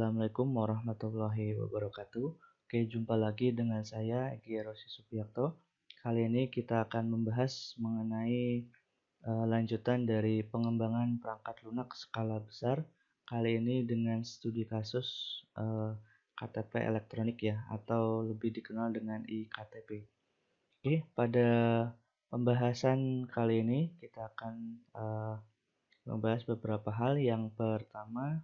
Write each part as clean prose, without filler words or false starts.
Assalamualaikum warahmatullahi wabarakatuh. Oke, jumpa lagi dengan saya Egi Erosi Supiakto. Kali ini kita akan membahas mengenai lanjutan dari pengembangan perangkat lunak skala besar. Kali ini dengan studi kasus KTP elektronik ya, atau lebih dikenal dengan iKTP. Oke, pada pembahasan kali ini kita akan membahas beberapa hal. Yang pertama,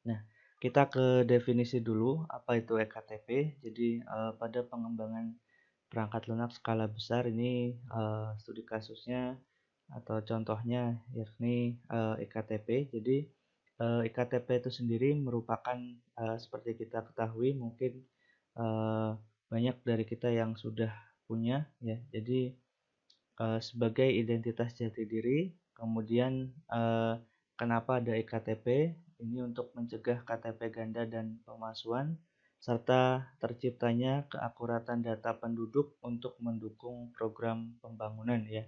nah, kita ke definisi dulu apa itu eKTP. Jadi pada pengembangan perangkat lunak skala besar ini studi kasusnya atau contohnya yakni eKTP. Jadi eKTP itu sendiri merupakan seperti kita ketahui mungkin uh, banyak dari kita yang sudah punya ya. Jadi sebagai identitas jati diri. Kemudian kenapa ada eKTP? Ini untuk mencegah KTP ganda dan pemalsuan serta terciptanya keakuratan data penduduk untuk mendukung program pembangunan ya.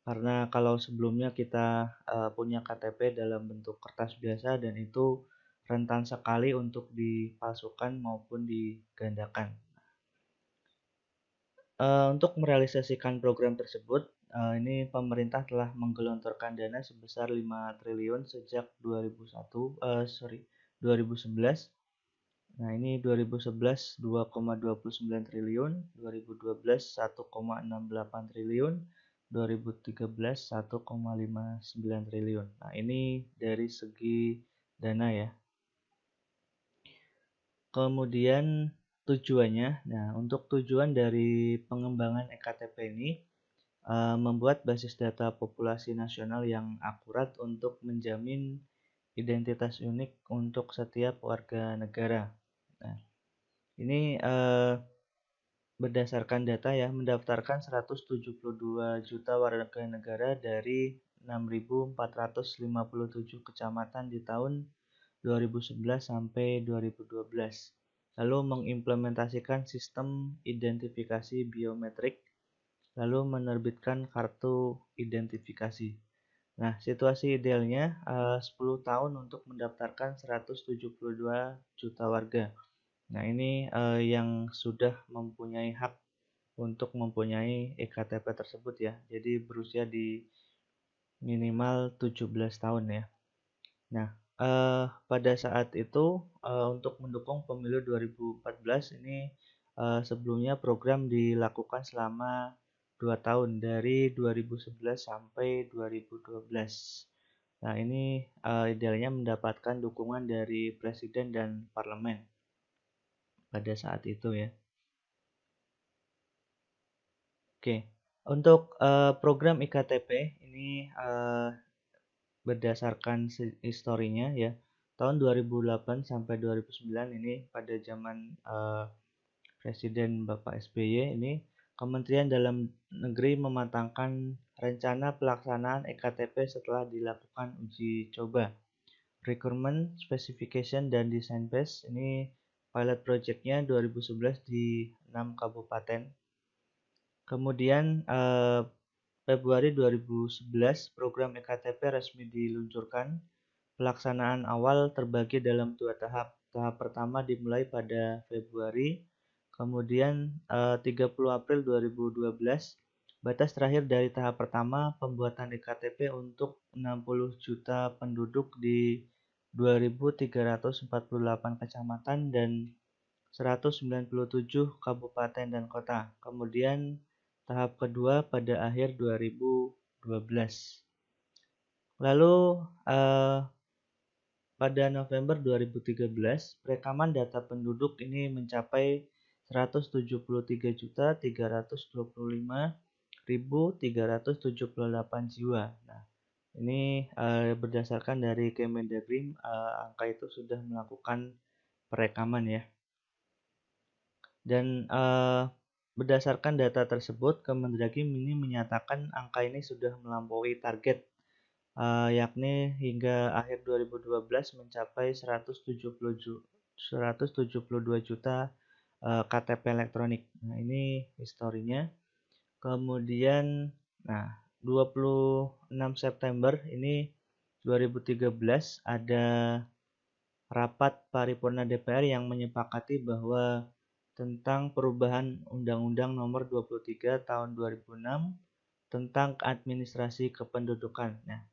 Karena kalau sebelumnya kita punya KTP dalam bentuk kertas biasa dan itu rentan sekali untuk dipalsukan maupun digandakan. Untuk merealisasikan program tersebut, ini pemerintah telah menggelontorkan dana sebesar 5 triliun sejak 2011. Nah, ini 2011 2,29 triliun, 2012 1,68 triliun, 2013 1,59 triliun. Nah, ini dari segi dana ya. Kemudian tujuannya, nah untuk tujuan dari pengembangan eKTP ini membuat basis data populasi nasional yang akurat untuk menjamin identitas unik untuk setiap warga negara. Nah, ini berdasarkan data ya, mendaftarkan 172 juta warga negara dari 6.457 kecamatan di tahun 2011 sampai 2012. Lalu mengimplementasikan sistem identifikasi biometrik, lalu menerbitkan kartu identifikasi. Nah, situasi idealnya 10 tahun untuk mendaftarkan 172 juta warga. Nah, ini yang sudah mempunyai hak untuk mempunyai eKTP tersebut ya. Jadi berusia di minimal 17 tahun ya. Nah, pada saat itu untuk mendukung pemilu 2014 ini sebelumnya program dilakukan selama 2 tahun dari 2011 sampai 2012. Nah, ini idealnya mendapatkan dukungan dari presiden dan parlemen pada saat itu ya. Oke, untuk program iKTP ini berdasarkan historinya ya, tahun 2008 sampai 2009 ini pada zaman Presiden Bapak SBY ini Kementerian Dalam Negeri mematangkan rencana pelaksanaan eKTP setelah dilakukan uji coba. Requirement, Specification, dan Design Phase ini pilot projectnya 2011 di 6 kabupaten. Kemudian Februari 2011 program eKTP resmi diluncurkan. Pelaksanaan awal terbagi dalam 2 tahap. Tahap pertama dimulai pada Februari, kemudian 30 April 2012. Batas terakhir dari tahap pertama pembuatan eKTP untuk 60 juta penduduk di 2.348 kecamatan dan 197 kabupaten dan kota. Kemudian tahap kedua pada akhir 2012. Lalu pada November 2013, perekaman data penduduk ini mencapai 173.325.378 jiwa. Nah, ini berdasarkan dari Kemendagri, angka itu sudah melakukan perekaman ya. Dan berdasarkan data tersebut, Kemendagri ini menyatakan angka ini sudah melampaui target, yakni hingga akhir 2012 mencapai 172 juta KTP elektronik. Nah, ini historinya. Kemudian, nah 26 September ini 2013 ada rapat paripurna DPR yang menyepakati bahwa tentang perubahan Undang-Undang Nomor 23 Tahun 2006 tentang administrasi kependudukan. Nah,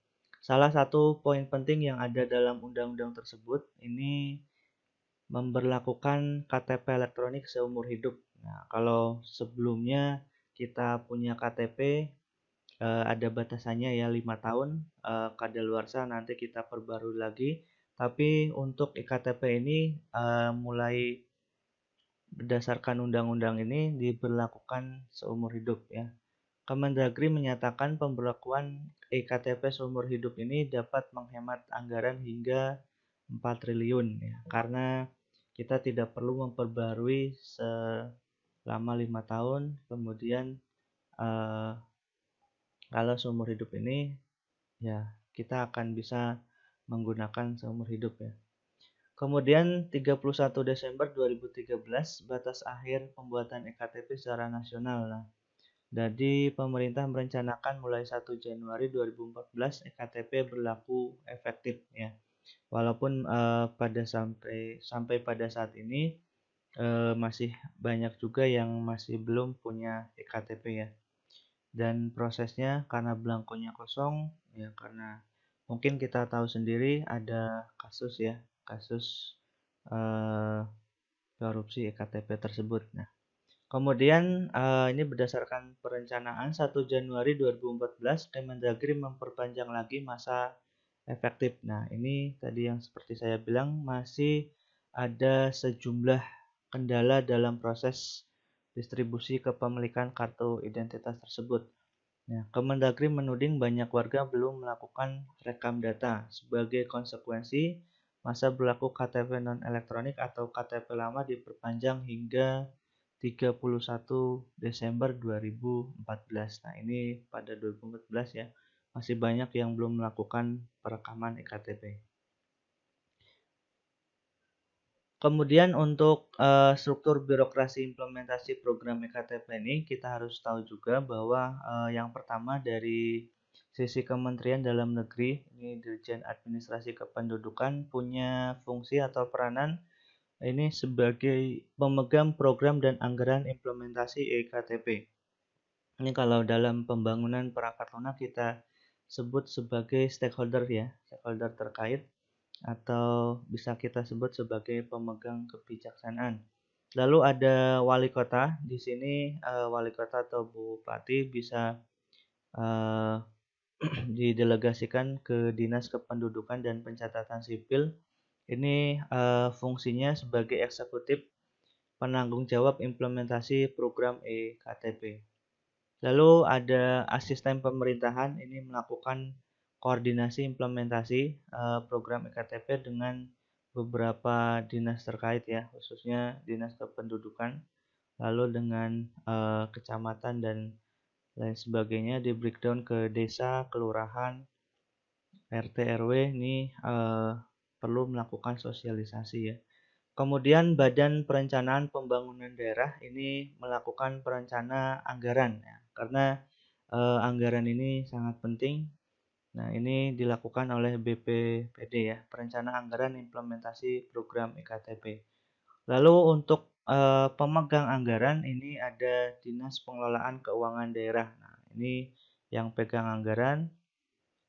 salah satu poin penting yang ada dalam undang-undang tersebut ini memberlakukan KTP elektronik seumur hidup. Nah, kalau sebelumnya kita punya KTP ada batasannya ya 5 tahun, kadaluarsa nanti kita perbarui lagi. Tapi untuk iktp ini mulai berdasarkan undang-undang ini diberlakukan seumur hidup ya. Kemendagri menyatakan pemberlakuan iktp seumur hidup ini dapat menghemat anggaran hingga 4 triliun ya, karena kita tidak perlu memperbarui selama 5 tahun, kemudian eh, kalau seumur hidup ini ya kita akan bisa menggunakan seumur hidup ya. Kemudian 31 Desember 2013 batas akhir pembuatan ektp secara nasional. Nah, jadi pemerintah merencanakan mulai 1 Januari 2014 ektp berlaku efektif ya. Walaupun sampai pada saat ini masih banyak juga yang masih belum punya ektp ya. Dan prosesnya karena belangkonya kosong ya, karena mungkin kita tahu sendiri ada kasus ya, kasus eh, korupsi ektp tersebut. Nah, kemudian ini berdasarkan perencanaan 1 Januari 2014 Kemendagri memperpanjang lagi masa efektif. Nah, ini tadi yang seperti saya bilang masih ada sejumlah kendala dalam proses distribusi kepemilikan kartu identitas tersebut. Nah, Kemendagri menuding banyak warga belum melakukan rekam data. Sebagai konsekuensi, masa berlaku KTP non-elektronik atau KTP lama diperpanjang hingga 31 Desember 2014. Nah, ini pada 2014 ya. Masih banyak yang belum melakukan perekaman ektp. Kemudian untuk struktur birokrasi implementasi program ektp ini kita harus tahu juga bahwa yang pertama dari sisi Kementerian Dalam Negeri, ini Dirjen Administrasi Kependudukan punya fungsi atau peranan ini sebagai pemegang program dan anggaran implementasi ektp. Ini kalau dalam pembangunan perangkat lunak kita sebut sebagai stakeholder ya, stakeholder terkait, atau bisa kita sebut sebagai pemegang kebijaksanaan. Lalu ada wali kota. Di sini wali kota atau bupati bisa uh, didelegasikan ke Dinas Kependudukan dan Pencatatan Sipil. Ini fungsinya sebagai eksekutif penanggung jawab implementasi program ektp. Lalu ada asisten pemerintahan, ini melakukan koordinasi implementasi program ektp dengan beberapa dinas terkait ya, khususnya Dinas Kependudukan, lalu dengan kecamatan dan lain sebagainya, di breakdown ke desa, kelurahan, RT RW. Ini perlu melakukan sosialisasi ya. Kemudian Badan Perencanaan Pembangunan Daerah ini melakukan perencana anggaran ya, karena anggaran ini sangat penting. Nah, ini dilakukan oleh BPPD ya, Perencana Anggaran Implementasi Program ektp. Lalu untuk pemegang anggaran ini ada Dinas Pengelolaan Keuangan Daerah. Nah, ini yang pegang anggaran.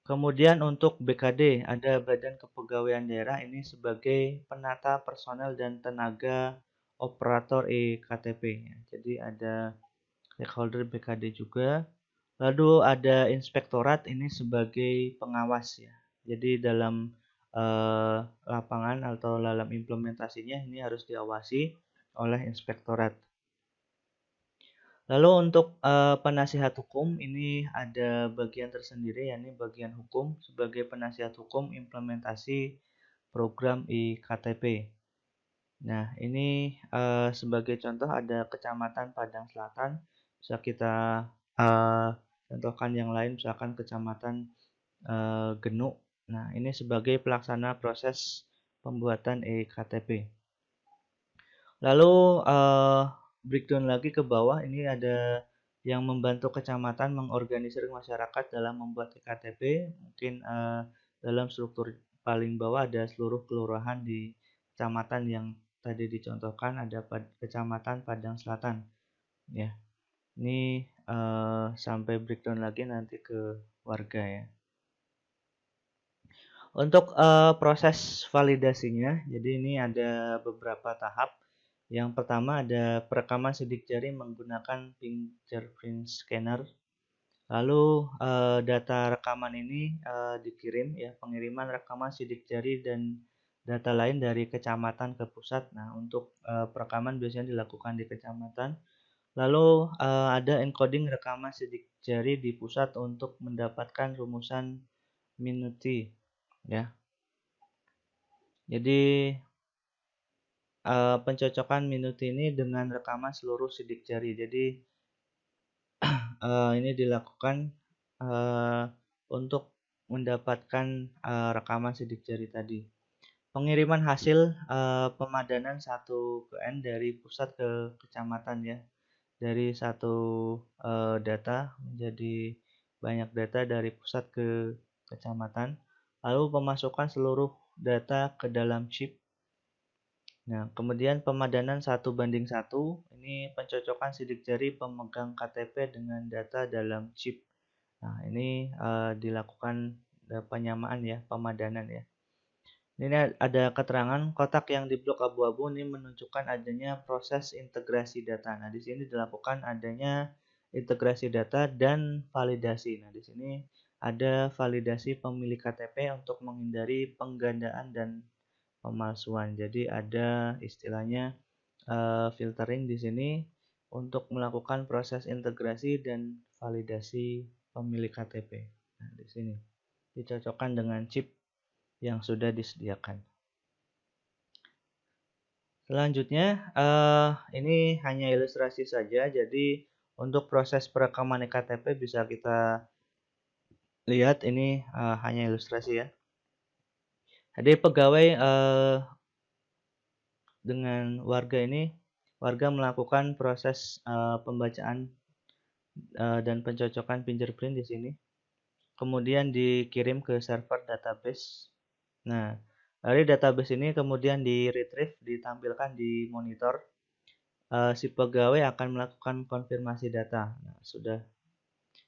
Kemudian untuk BKD ada Badan Kepegawaian Daerah, ini sebagai penata personel dan tenaga operator ektp ya. Jadi ada stakeholder BKD juga. Lalu ada inspektorat, ini sebagai pengawas ya. Jadi dalam lapangan atau dalam implementasinya ini harus diawasi oleh inspektorat. Lalu untuk penasihat hukum ini ada bagian tersendiri, yakni bagian hukum sebagai penasihat hukum implementasi program ektp. Nah, ini sebagai contoh ada Kecamatan Padang Selatan, bisa kita contohkan yang lain, misalkan Kecamatan Genuk. Nah, ini sebagai pelaksana proses pembuatan ektp. Lalu breakdown lagi ke bawah, ini ada yang membantu kecamatan mengorganisir masyarakat dalam membuat ektp, mungkin dalam struktur paling bawah ada seluruh kelurahan di kecamatan yang tadi dicontohkan, ada Kecamatan Padang Selatan, ya. Ini sampai breakdown lagi nanti ke warga ya. Untuk proses validasinya, jadi ini ada beberapa tahap. Yang pertama ada perekaman sidik jari menggunakan fingerprint scanner. Lalu data rekaman ini dikirim ya, pengiriman rekaman sidik jari dan data lain dari kecamatan ke pusat. Nah, untuk perekaman biasanya dilakukan di kecamatan. Lalu ada encoding rekaman sidik jari di pusat untuk mendapatkan rumusan minuti ya. Jadi pencocokan minuti ini dengan rekaman seluruh sidik jari. Jadi ini dilakukan untuk mendapatkan rekaman sidik jari tadi. Pengiriman hasil pemadanan 1 ke N dari pusat ke kecamatan ya. Dari satu data menjadi banyak data dari pusat ke kecamatan. Lalu pemasukan seluruh data ke dalam chip. Nah, kemudian pemadanan 1:1, ini pencocokan sidik jari pemegang KTP dengan data dalam chip. Nah, ini dilakukan penyamaan ya, pemadanan ya. Ini ada keterangan kotak yang di blok abu-abu ini menunjukkan adanya proses integrasi data. Nah, di sini dilakukan adanya integrasi data dan validasi. Nah, di sini ada validasi pemilik KTP untuk menghindari penggandaan dan pemalsuan. Jadi ada istilahnya filtering di sini untuk melakukan proses integrasi dan validasi pemilik KTP. Nah, di sini dicocokkan dengan chip yang sudah disediakan. Selanjutnya, ini hanya ilustrasi saja. Jadi untuk proses perekaman KTP bisa kita lihat ini hanya ilustrasi ya. Jadi pegawai dengan warga melakukan proses pembacaan dan pencocokan fingerprint di sini. Kemudian dikirim ke server database. Nah, dari database ini kemudian di-retrieve, ditampilkan di monitor. Si pegawai akan melakukan konfirmasi data. Nah, sudah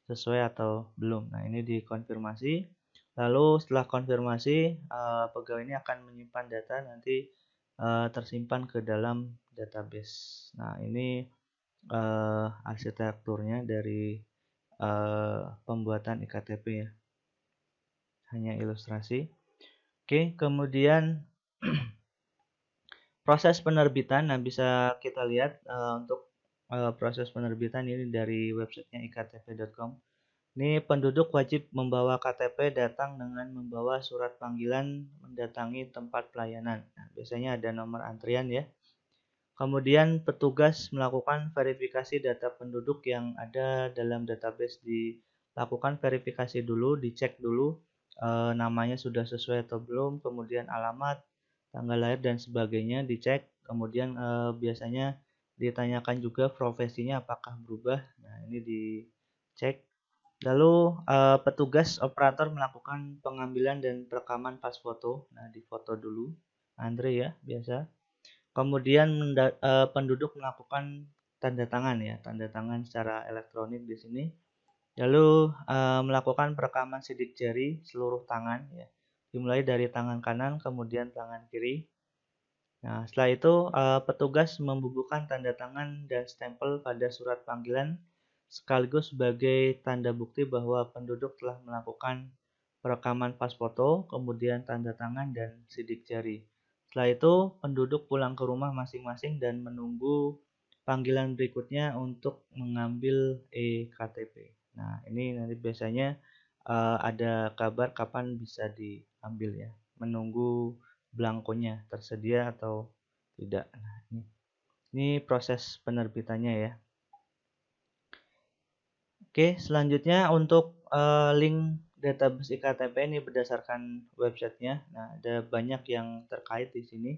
sesuai atau belum. Nah, ini dikonfirmasi. Lalu setelah konfirmasi, pegawai ini akan menyimpan data nanti tersimpan ke dalam database. Nah, ini arsitekturnya dari pembuatan iktp ya. Hanya ilustrasi. Oke, kemudian proses penerbitan. Nah, bisa kita lihat untuk proses penerbitan ini dari websitenya iktp.com. Ini penduduk wajib membawa KTP datang dengan membawa surat panggilan mendatangi tempat pelayanan. Nah, biasanya ada nomor antrian ya. Kemudian petugas melakukan verifikasi data penduduk yang ada dalam database. Dilakukan verifikasi dulu, dicek dulu namanya sudah sesuai atau belum, kemudian alamat, tanggal lahir dan sebagainya dicek. Kemudian biasanya ditanyakan juga profesinya apakah berubah. Nah, ini dicek. Lalu petugas operator melakukan pengambilan dan perekaman pas foto. Nah, difoto dulu, Andre ya, biasa. Kemudian penduduk melakukan tanda tangan ya, tanda tangan secara elektronik di sini. Lalu melakukan perekaman sidik jari seluruh tangan ya, dimulai dari tangan kanan kemudian tangan kiri. Nah, setelah itu petugas membubuhkan tanda tangan dan stempel pada surat panggilan sekaligus sebagai tanda bukti bahwa penduduk telah melakukan perekaman pas foto, kemudian tanda tangan dan sidik jari. Setelah itu, penduduk pulang ke rumah masing-masing dan menunggu panggilan berikutnya untuk mengambil eKTP. Nah, ini nanti biasanya ada kabar kapan bisa diambil ya. Menunggu belangkonya tersedia atau tidak. Nah, ini proses penerbitannya ya. Oke, selanjutnya untuk link database iktp ini berdasarkan websitenya. Nah, ada banyak yang terkait di sini.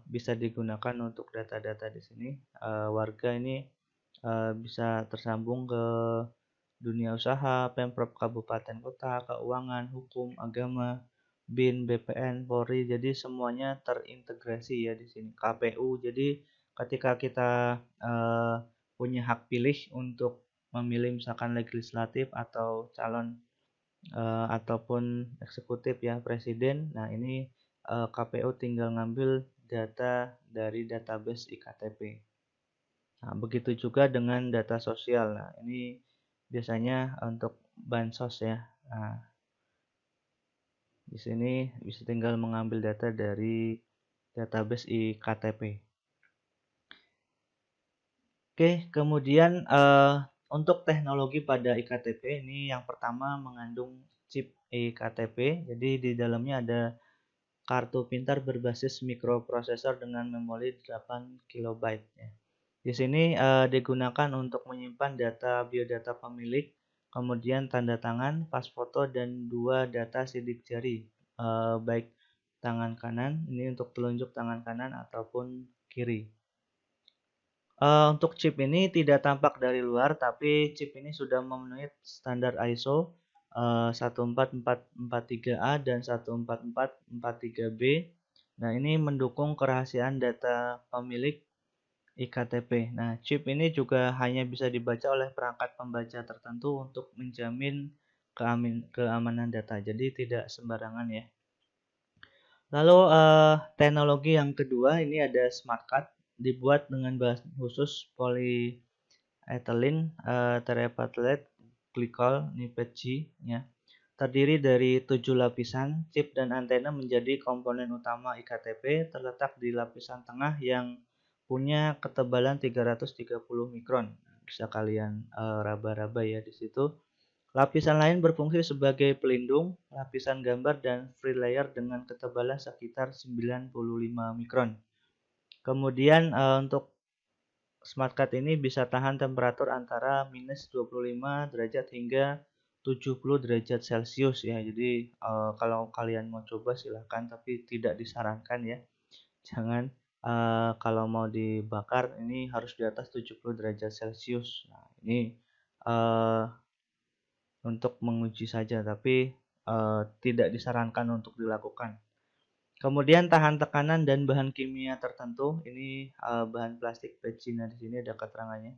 Bisa digunakan untuk data-data di sini. Warga ini bisa tersambung ke dunia usaha, pemprov kabupaten kota, keuangan, hukum, agama, BIN, BPN, Polri, jadi semuanya terintegrasi ya di sini. KPU, jadi ketika kita punya hak pilih untuk memilih misalkan legislatif atau calon ataupun eksekutif ya presiden. Nah ini KPU tinggal ngambil data dari database iktp. Nah begitu juga dengan data sosial. Nah ini biasanya untuk bansos ya. Nah di sini bisa tinggal mengambil data dari database iktp. Oke, kemudian untuk teknologi pada iktp ini yang pertama mengandung chip iktp. Jadi di dalamnya ada kartu pintar berbasis mikroprosesor dengan memori 8 kilobyte ya. Di sini digunakan untuk menyimpan data biodata pemilik, kemudian tanda tangan, pas foto dan 2 data sidik jari, baik tangan kanan, ini untuk telunjuk tangan kanan ataupun kiri. Untuk chip ini tidak tampak dari luar, tapi chip ini sudah memenuhi standar ISO 14443A dan 14443B. Nah, ini mendukung kerahasiaan data pemilik iktp. Nah, chip ini juga hanya bisa dibaca oleh perangkat pembaca tertentu untuk menjamin keamanan data. Jadi tidak sembarangan ya. Lalu teknologi yang kedua ini ada smart card, dibuat dengan bahan khusus polyethylene terephthalate glycol (PETG) ya. Terdiri dari 7 lapisan, chip dan antena menjadi komponen utama iktp, terletak di lapisan tengah yang punya ketebalan 330 mikron. Bisa kalian raba-raba ya di situ. Lapisan lain berfungsi sebagai pelindung, lapisan gambar dan free layer dengan ketebalan sekitar 95 mikron. Kemudian untuk smart card ini bisa tahan temperatur antara minus 25 derajat hingga 70 derajat Celcius ya. Jadi kalau kalian mau coba silahkan, tapi tidak disarankan ya. Jangan kalau mau dibakar ini harus di atas 70 derajat Celcius. Nah, ini untuk menguji saja, tapi tidak disarankan untuk dilakukan. Kemudian tahan tekanan dan bahan kimia tertentu. Ini bahan plastik Pecina, di sini ada keterangannya.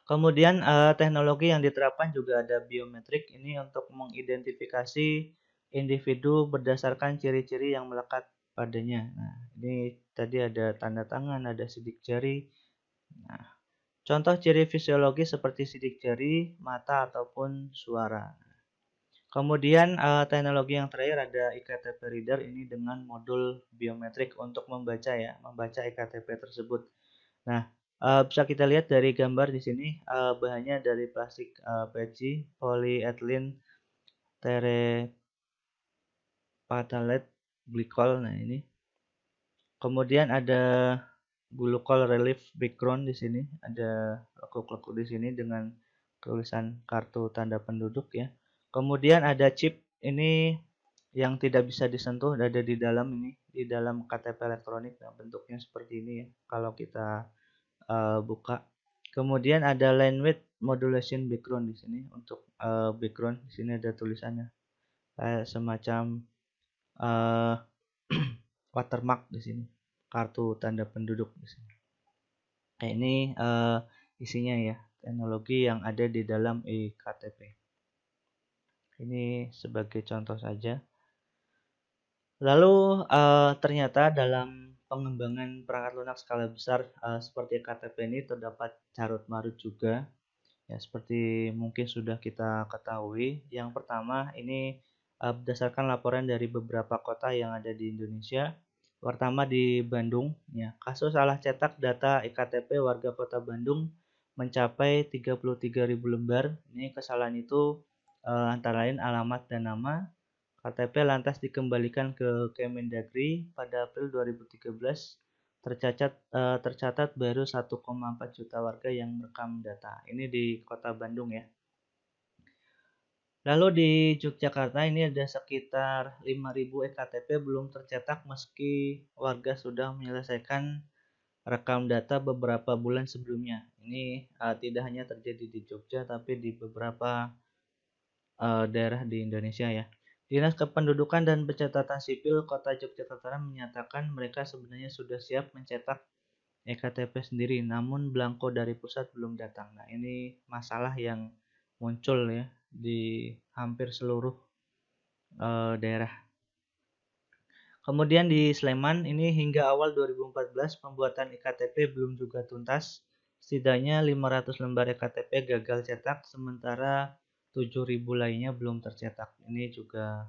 Kemudian teknologi yang diterapkan juga ada biometrik, ini untuk mengidentifikasi individu berdasarkan ciri-ciri yang melekat padanya. Nah, ini tadi ada tanda tangan, ada sidik jari. Nah, contoh ciri fisiologi seperti sidik jari, mata ataupun suara. Kemudian teknologi yang terakhir ada iktp reader, ini dengan modul biometrik untuk membaca ya, membaca iktp tersebut. Nah, bisa kita lihat dari gambar di sini bahannya dari plastik PETG, polyethylene terephthalate glycol. Nah, ini. Kemudian ada glucose relief background di sini, ada lekuk-lekuk di sini dengan tulisan kartu tanda penduduk ya. Kemudian ada chip ini yang tidak bisa disentuh, ada di dalam ini, di dalam KTP elektronik. Nah, bentuknya seperti ini ya kalau kita buka. Kemudian ada line width modulation background di sini untuk background. Di sini ada tulisannya kayak semacam watermark di sini, kartu tanda penduduk di sini. Nah, ini isinya ya, teknologi yang ada di dalam iktp. Ini sebagai contoh saja. Lalu ternyata dalam pengembangan perangkat lunak skala besar seperti iktp ini terdapat carut marut juga. Ya, seperti mungkin sudah kita ketahui. Yang pertama ini berdasarkan laporan dari beberapa kota yang ada di Indonesia. Pertama di Bandung, ya, kasus salah cetak data iktp warga Kota Bandung mencapai 33.000 lembar. Ini kesalahan itu antara lain alamat dan nama. KTP lantas dikembalikan ke Kemendagri pada April 2013. Tercatat baru 1,4 juta warga yang merekam data. Ini di Kota Bandung ya. Lalu di Yogyakarta ini ada sekitar 5.000 ektp belum tercetak meski warga sudah menyelesaikan rekam data beberapa bulan sebelumnya. Ini tidak hanya terjadi di Jogja tapi di beberapa daerah di Indonesia ya. Dinas Kependudukan dan Pencatatan Sipil Kota Yogyakarta menyatakan mereka sebenarnya sudah siap mencetak ektp sendiri, namun belangko dari pusat belum datang. Nah, ini masalah yang muncul ya di hampir seluruh daerah. Kemudian di Sleman ini hingga awal 2014 pembuatan ektp belum juga tuntas. Setidaknya 500 lembar ektp gagal cetak, sementara 7.000 lainnya belum tercetak. Ini juga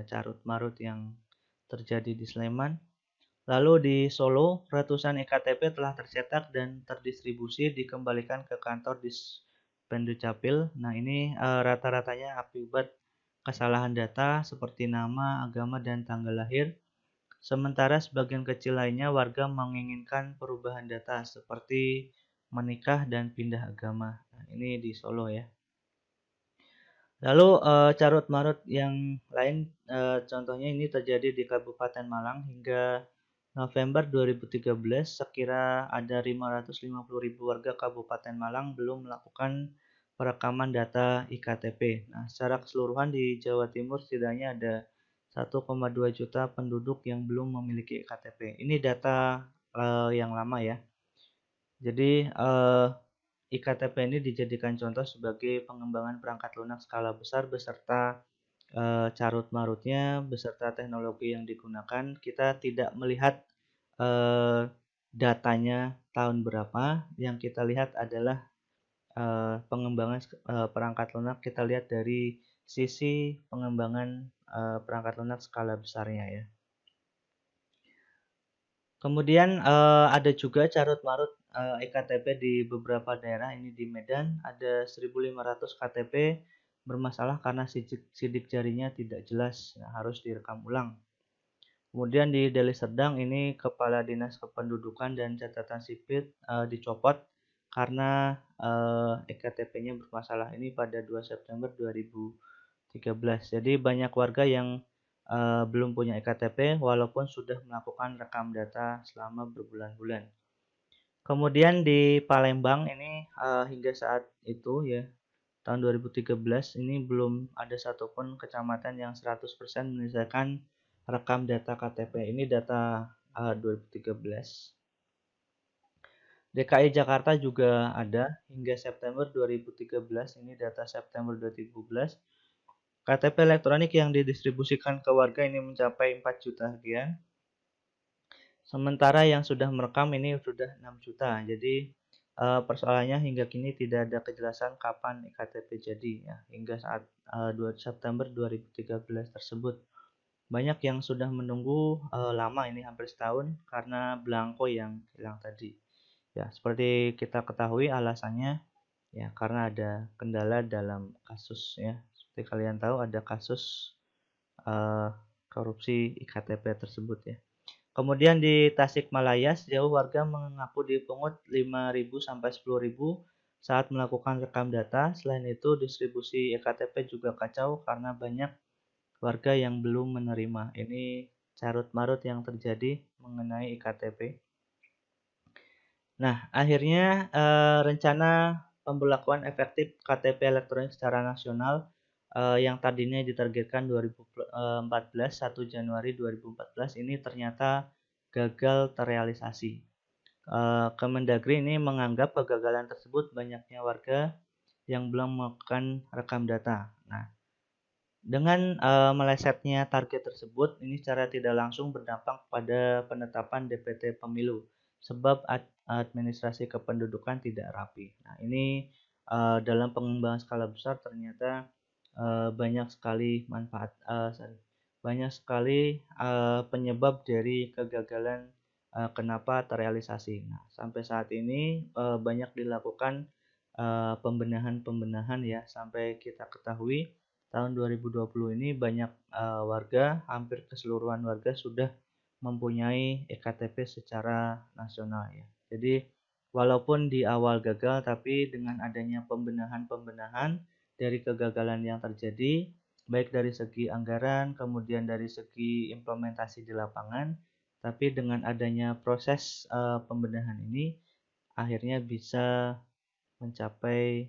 carut marut yang terjadi di Sleman. Lalu di Solo, ratusan ektp telah tercetak dan terdistribusi dikembalikan ke kantor Dispendukcapil. Nah, ini rata-ratanya akibat kesalahan data seperti nama, agama, dan tanggal lahir. Sementara sebagian kecil lainnya warga menginginkan perubahan data seperti menikah dan pindah agama. Nah, ini di Solo ya. Lalu carut marut yang lain contohnya ini terjadi di Kabupaten Malang hingga November 2013 sekira ada 550.000 warga Kabupaten Malang belum melakukan perekaman data iktp. Nah, secara keseluruhan di Jawa Timur setidaknya ada 1,2 juta penduduk yang belum memiliki iktp. Ini data yang lama ya. Jadi iktp ini dijadikan contoh sebagai pengembangan perangkat lunak skala besar beserta carut marutnya beserta teknologi yang digunakan. Kita tidak melihat datanya tahun berapa. Yang kita lihat adalah pengembangan perangkat lunak. Kita lihat dari sisi pengembangan perangkat lunak skala besarnya ya. Kemudian ada juga carut marut ektp di beberapa daerah. Ini di Medan ada 1.500 ktp bermasalah karena sidik jarinya tidak jelas, harus direkam ulang. Kemudian di Deli Serdang ini Kepala Dinas Kependudukan dan Catatan Sipil dicopot karena ektp-nya bermasalah. Ini pada 2 September 2013. Jadi banyak warga yang belum punya ektp walaupun sudah melakukan rekam data selama berbulan-bulan. Kemudian di Palembang ini hingga saat itu ya tahun 2013 ini belum ada satupun kecamatan yang 100% menyelesaikan rekam data KTP. Ini data 2013. DKI Jakarta juga ada hingga September 2013, ini data September 2013. KTP elektronik yang didistribusikan ke warga ini mencapai 4 juta sekian. Sementara yang sudah merekam ini sudah 6 juta. Jadi persoalannya hingga kini tidak ada kejelasan kapan iktp jadi ya, hingga saat 2 September 2013 tersebut. Banyak yang sudah menunggu lama ini hampir setahun karena belangko yang hilang tadi. Ya, seperti kita ketahui alasannya ya karena ada kendala dalam kasus ya. Seperti kalian tahu ada kasus korupsi iktp tersebut ya. Kemudian di Tasikmalaya, sejauh warga mengaku dipungut 5.000 sampai 10.000 saat melakukan rekam data. Selain itu, distribusi ektp juga kacau karena banyak warga yang belum menerima. Ini carut marut yang terjadi mengenai iktp. Nah, akhirnya rencana pembelakuan efektif KTP elektronik secara nasional yang tadinya ditargetkan 2014 1 Januari 2014 ini ternyata gagal terrealisasi. Kemendagri ini menganggap kegagalan tersebut banyaknya warga yang belum melakukan rekam data. Nah, dengan melesetnya target tersebut, ini secara tidak langsung berdampak pada penetapan DPT pemilu, sebab administrasi kependudukan tidak rapi. Nah, ini dalam pengembangan skala besar ternyata banyak sekali banyak sekali penyebab dari kegagalan kenapa terrealisasi. Nah, sampai saat ini banyak dilakukan pembenahan-pembenahan ya, sampai kita ketahui tahun 2020 ini banyak warga, hampir keseluruhan warga sudah mempunyai ektp secara nasional ya. Jadi walaupun di awal gagal, tapi dengan adanya pembenahan-pembenahan dari kegagalan yang terjadi, baik dari segi anggaran, kemudian dari segi implementasi di lapangan, tapi dengan adanya proses pembenahan ini, akhirnya bisa mencapai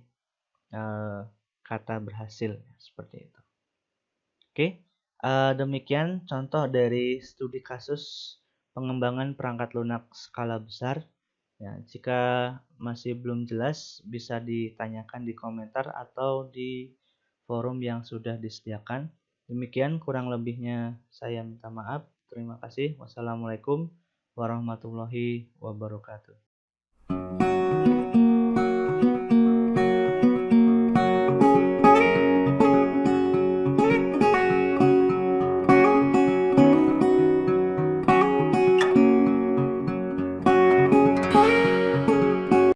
kata berhasil seperti itu. Oke, Demikian contoh dari studi kasus pengembangan perangkat lunak skala besar. Ya, jika masih belum jelas bisa ditanyakan di komentar atau di forum yang sudah disediakan. Demikian kurang lebihnya saya minta maaf. Terima kasih. Wassalamualaikum warahmatullahi wabarakatuh.